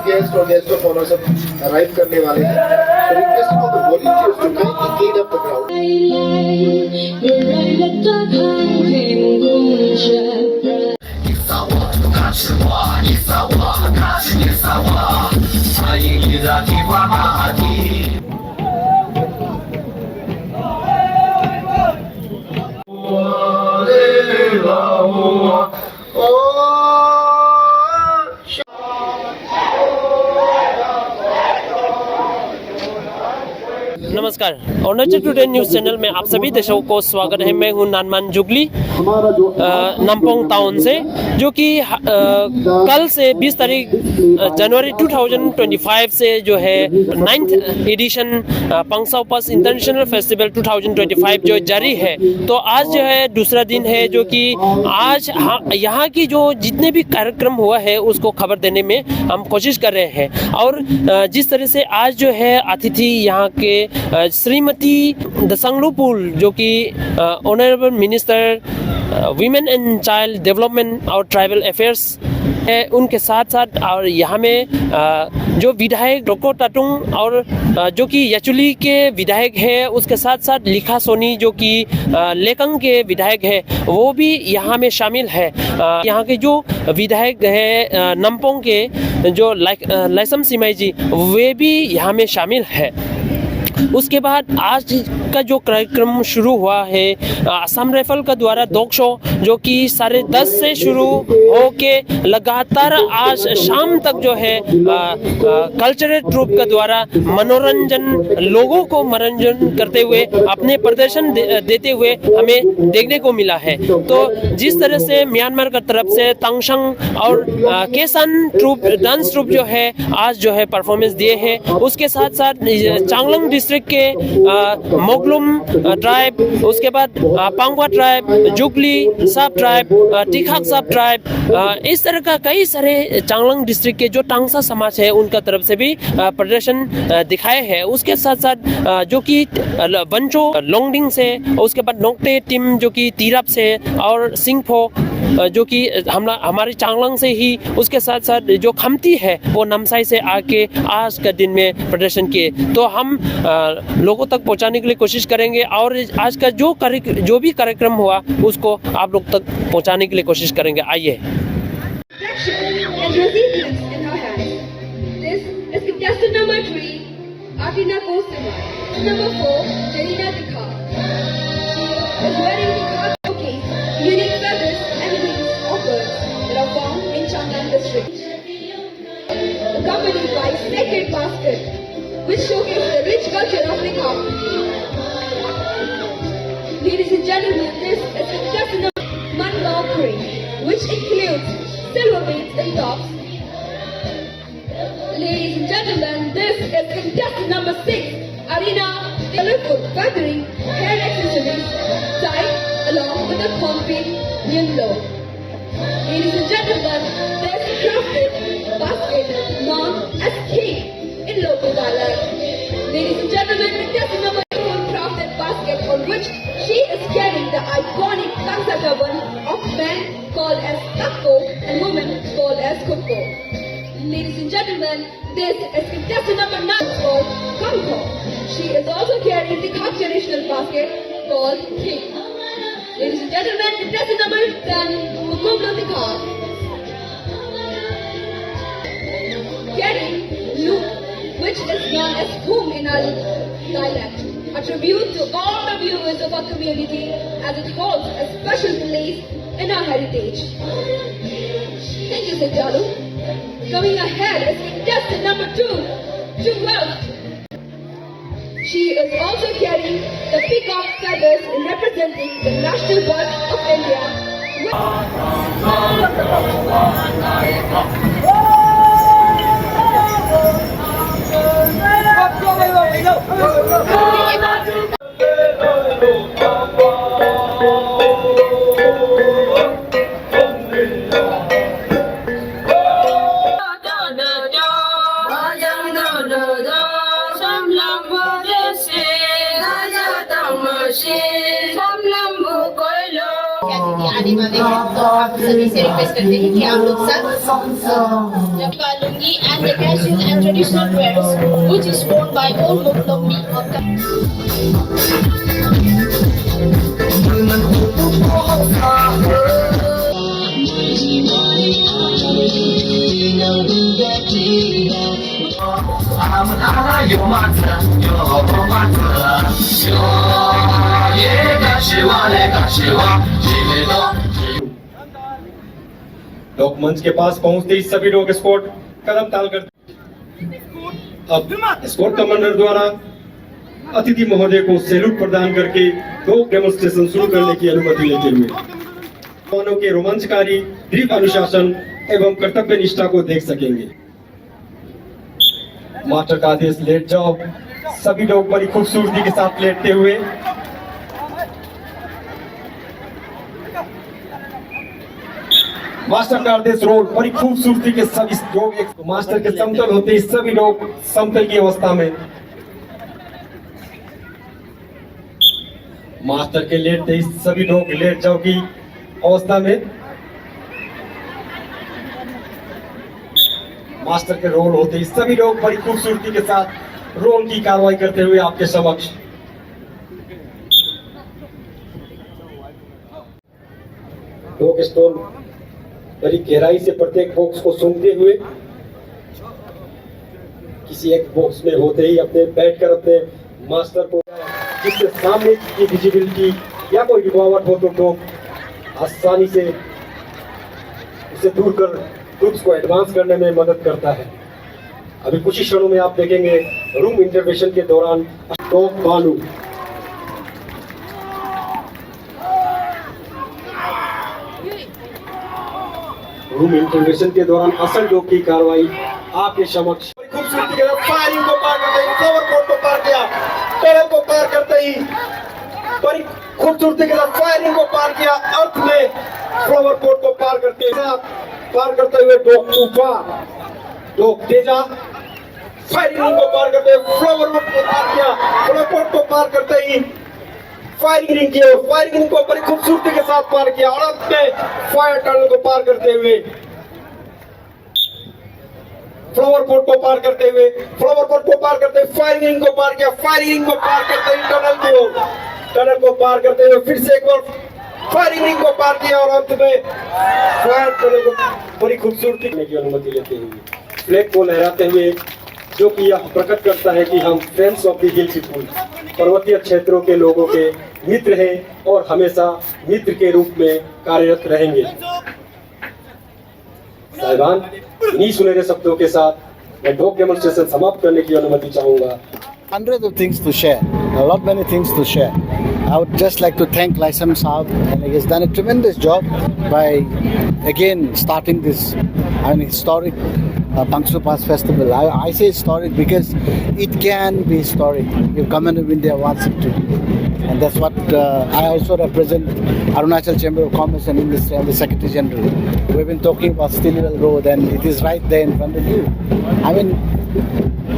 Guest और guest of honour सब arrive करने वाले हैं। So request for the volunteers to kindly clean up the crowd. नमस्कार, अरुणाचल टुडे न्यूज़ चैनल में आप सभी दर्शकों को स्वागत है। मैं हूं नानमान जुगली नमपोंग टाउन से, जो कि कल से 20 तारीख जनवरी 2025 से जो है 9th एडिशन पंगसाउ पास इंटरनेशनल फेस्टिवल 2025 जो जारी है। तो आज जो है दूसरा दिन है, जो कि आज यहाँ की जो जितने भी कार्यक्रम हुआ है उसको खबर देने में हम कोशिश कर रहे हैं। और जिस तरह से आज जो है अतिथि यहाँ के श्रीमती दसांगलू पुल, जो कि honourable minister women and child development और ट्राइबल अफेयर्स है, उनके साथ साथ और यहाँ में जो विधायक डॉक्टर तातुंग और जो कि याचुली के विधायक है, उसके साथ साथ लिखा सोनी जो कि लेकंग के विधायक है, वो भी यहाँ में शामिल है। यहाँ के जो विधायक है नमपोंग के जो लाइसम सिमाई जी, वे भी यहाँ में शामिल है। उसके बाद आज का जो कार्यक्रम शुरू हुआ है असम राइफल का द्वारा डॉग शो, जो कि 10:30 से शुरू होके लगातार आज शाम तक जो है कल्चरल ट्रूप का द्वारा मनोरंजन, लोगों को मनोरंजन करते हुए अपने प्रदर्शन देते हुए हमें देखने को मिला है। तो जिस तरह से म्यांमार का तरफ से तंगशंग और केसान ट्रूप, डांस ट्रूप जो है आज जो है परफॉर्मेंस दिए हैं, उसके साथ साथ चांगलांग डिस्ट्रिक्ट के मोगलुम ट्राइब, उसके बाद पांगवा ट्राइब, जुगली सब ट्राइब, टिखाक सब ट्राइब, इस तरह का कई सारे चांगलांग डिस्ट्रिक्ट के जो टांगसा समाज है उनका तरफ से भी प्रदर्शन दिखाए हैं। उसके साथ साथ जो कि बंचो लोंगडिंग से, उसके बाद नोक्टे टीम जो कि तीरप से और सिंगफो जो कि हमारे चांगलांग से ही, उसके साथ साथ जो खमती है वो नमसाई से आके आज का दिन में प्रदर्शन किए। तो हम लोगों तक पहुंचाने के लिए कोशिश करेंगे और आज का जो भी कार्यक्रम हुआ उसको आप लोग तक पहुंचाने के लिए कोशिश करेंगे। आइए। Accompanied by Sacred Basket, which showcases the rich culture of Nikah. Ladies and gentlemen, this is contestant number Manlao Crane, which includes silver beads and tops. Ladies and gentlemen, this is contestant number 6, Arina Telefut, feathering hair accessories tied along with a concrete yellow. Ladies and gentlemen, this crafted basket known as cake in local dialect. Ladies and gentlemen, contestant number 2, crafted basket on which she is carrying the iconic Kangsa turban of men called as Takko and women called as Kukko. Ladies and gentlemen, this is contestant number 9 called Kangko. She is also carrying the Kak traditional basket called King. Ladies and gentlemen, contestant number 10, Mukumlo Tikar. Carrying Luke, which is known as Hum in our dialect, a tribute to all the viewers of our community as it holds a special place in our heritage. Thank you, Sajalu. Coming ahead is contestant number 2, Jewel. She is also carrying the peacock feathers representing the national bird of India. अतिथि आने वाले हैं, तो आप सभी से request करते हैं कि आप लोग सब lungi and the casual and traditional wears which is worn by all Muslim of the लोग मंच के पास पहुंचते ही सभी लोग स्कोर कदम ताल करते। अब स्कोर कमांडर द्वारा अतिथि महोदय को सैल्यूट प्रदान करके दो डेमोन्स्ट्रेशन शुरू करने की अनुमति लेते हुए जवानों के रोमांचकारी दृढ़ अनुशासन एवं कर्तव्य निष्ठा को देख सकेंगे। मास्टर का आदेश लेट जाओ। सभी लोग बड़ी खूबसूरती के साथ लेटते हुए मास्टर का आदेश रोल बड़ी खूबसूरती के सभी लोग एक मास्टर के समतल होते ही सभी लोग समतल की अवस्था में मास्टर के लेटते ही सभी लोग लेट जाओ की अवस्था में मास्टर के रोल होते ही सभी लोग बड़ी खूबसूरती के साथ रोल की कार्रवाई करते हुए आपके समक्ष डॉग स्टोन बड़ी गहराई से प्रत्येक बॉक्स को सूंघते हुए किसी एक बॉक्स में होते ही अपने बैठकर अपने मास्टर को जिससे सामने की विजिबिलिटी या कोई रुकावट हो तो डॉग आसानी से उसे दूर कर ग्रुप्स को एडवांस करने में मदद करता है। अभी कुछ ही क्षणों में आप देखेंगे रूम इंटरवेंशन के दौरान डॉग बालू रूम इंटरवेंशन के दौरान असल डॉग की कार्रवाई आपके समक्ष खूबसूरती के साथ फायरिंग को पार करते ही फ्लावर कोर्ट को पार किया, टनल को पार करते ही बड़ी खूबसूरती के साथ फायरिंग को पार किया, अर्थ में फ्लावर कोर्ट को पार करते हुए डॉग तूफान डॉग तेजा फायरिंग को पार करते हुए फ्लावर कोर्ट को पार किया, फ्लावर कोर्ट को पार करते ही फायरिंग रिंग की और फायरिंग रिंग को बड़ी खूबसूरती के साथ पार किया और अंत में फायर टनल को पार करते हुए फ्लावर कोर्ट को पार करते हुए फ्लावर कोर्ट को पार करते हुए फायरिंग रिंग को पार किया, फायरिंग रिंग को पार करते हुए टनल को पार करते हुए फिर से एक बार फायरिंग रिंग को पार किया और अंत में फायर टनल को बड़ी खूबसूरती की अनुमति लेते हुए फ्लैग को लहराते हुए जो कि यह प्रकट करता है कि हम friends of the hill people पर्वतीय क्षेत्रों के लोगों के मित्र हैं और हमेशा मित्र के रूप में कार्यरत रहेंगे। साहिबान, इन्हीं सुनहरे शब्दों के साथ मैं डॉग डेमोन्स्ट्रेशन समाप्त करने की अनुमति चाहूंगा। Hundreds of things to share, a lot many things to share. I would just like to thank Laisam Saab, and he has done a tremendous job by again starting this historic Pangsu Pass Festival. I say historic because it can be historic if Government of India wants it to be. And that's what I also represent Arunachal Chamber of Commerce and Industry. I'm the Secretary General. We've been talking about Stillwell Road and it is right there in front of you. I mean,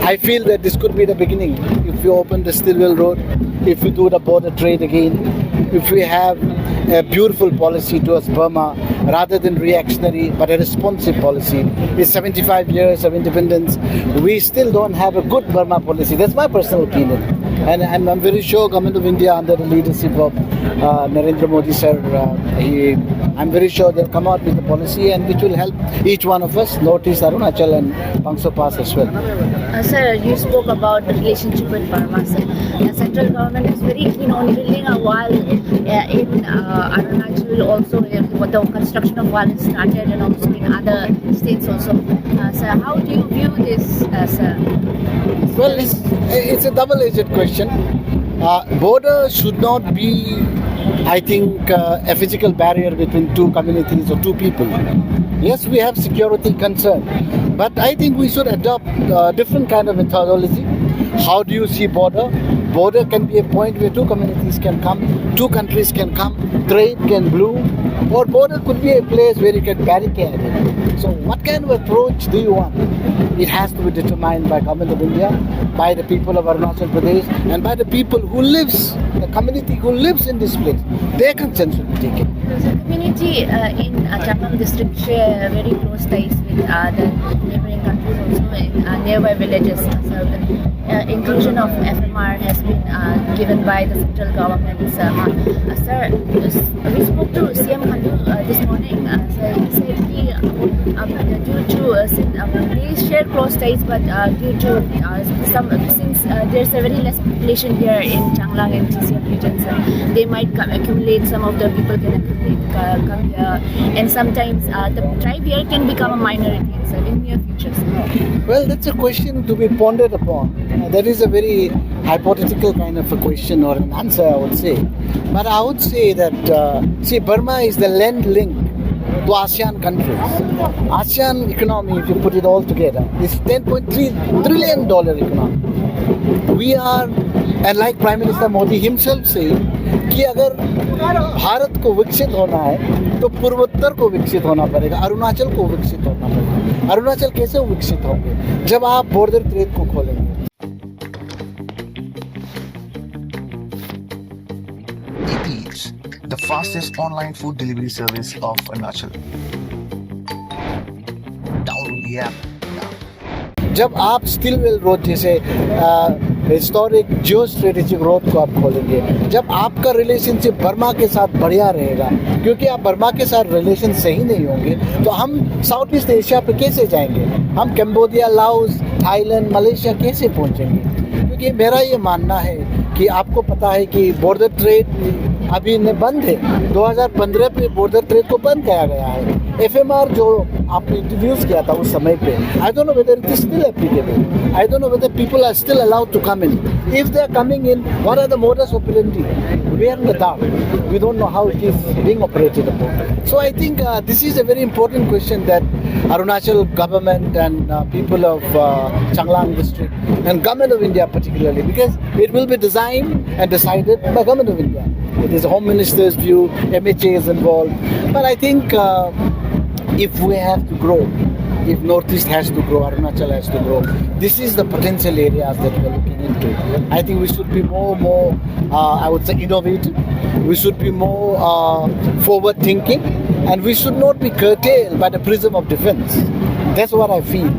I feel that this could be the beginning. If we open the Stillwell Road, if we do the border trade again, if we have a beautiful policy towards Burma rather than reactionary but a responsive policy. It's 75 years of independence. We still don't have a good Burma policy. That's my personal opinion. And I'm very sure Government of India under the leadership of Narendra Modi sir, I'm very sure they'll come out with a policy and which will help each one of us, Northeast Arunachal and Pangso Pass as well. Sir, you spoke about the relationship with Burma. Sir. The central government is very keen on building a wall in Arunachal also. The construction of wall has started and also in other states also. Sir, how do you view this, sir? Well, it's a double-edged question. Border should not be, I think, a physical barrier between two communities or two people. Yes, we have security concern, but I think we should adopt a different kind of methodology. How do you see border? border can be a point where two communities can come, two countries can come, trade can bloom, or border could be a place where you can barricade it. So what kind of approach do you want? It has to be determined by Government of India, by the people of Arunachal Pradesh, and by the people who lives, the community who lives in this place. Their consent should be taken. The community in Changlang district share very close ties with the neighboring countries also in nearby villages. So the inclusion of FMR has been given by the central government. Sir, we spoke to CM Khandu this morning. So he said due to they share close ties, but due to since there's a very less population here in Changlang and TCF regions, they might accumulate. Some of the people can come here, and sometimes the tribe here can become a minority in near futures. Well, that's a question to be pondered upon. That is a very hypothetical kind of a question or an answer, I would say. But I would say that, Burma is the land link to ASEAN countries. ASEAN economy, if you put it all together, is $10.3 trillion economy. We are, and like Prime Minister Modi himself said, कि अगर भारत को विकसित होना है तो पूर्वोत्तर को विकसित होना पड़ेगा, अरुणाचल को विकसित होना पड़ेगा. अरुणाचल कैसे विकसित होंगे? जब आप बॉर्डर ट्रेड को खोलेंगे. Eats, the fastest online food delivery service of Arunachal. Download the app now. जब आप स्टिलवेल रोड जैसे हिस्टोरिक जियो स्ट्रेटेजिक रोड को आप खोलेंगे, जब आपका रिलेशनशिप बर्मा के साथ बढ़िया रहेगा, क्योंकि आप बर्मा के साथ रिलेशन सही नहीं होंगे तो हम साउथ ईस्ट एशिया पे कैसे जाएंगे? हम कैम्बोडिया, लाओस, थाईलैंड, मलेशिया कैसे पहुंचेंगे? क्योंकि मेरा ये मानना है कि आपको पता है कि बॉर्डर ट्रेड अभी बंद है. 2015 पे बॉर्डर ट्रेड को बंद किया गया है. FMR जो आपने इंट्रोड्यूस किया था उस समय पे, I don't know whether it is still applicable. I don't know whether people are still allowed to come in. If they are coming in, what are the modus operandi? We are in the dark. We don't know how it is being operated upon. So I think this is a very important question that Arunachal government and people of Changlang district and government of India particularly, because it will be designed and decided by government of India. It is Home Minister's view, MHA is involved. But I think if we have to grow, if Northeast has to grow, Arunachal has to grow, this is the potential areas that we are looking into. I think we should be more I would say innovative. We should be more forward thinking, and we should not be curtailed by the prism of defense. That's what I feel.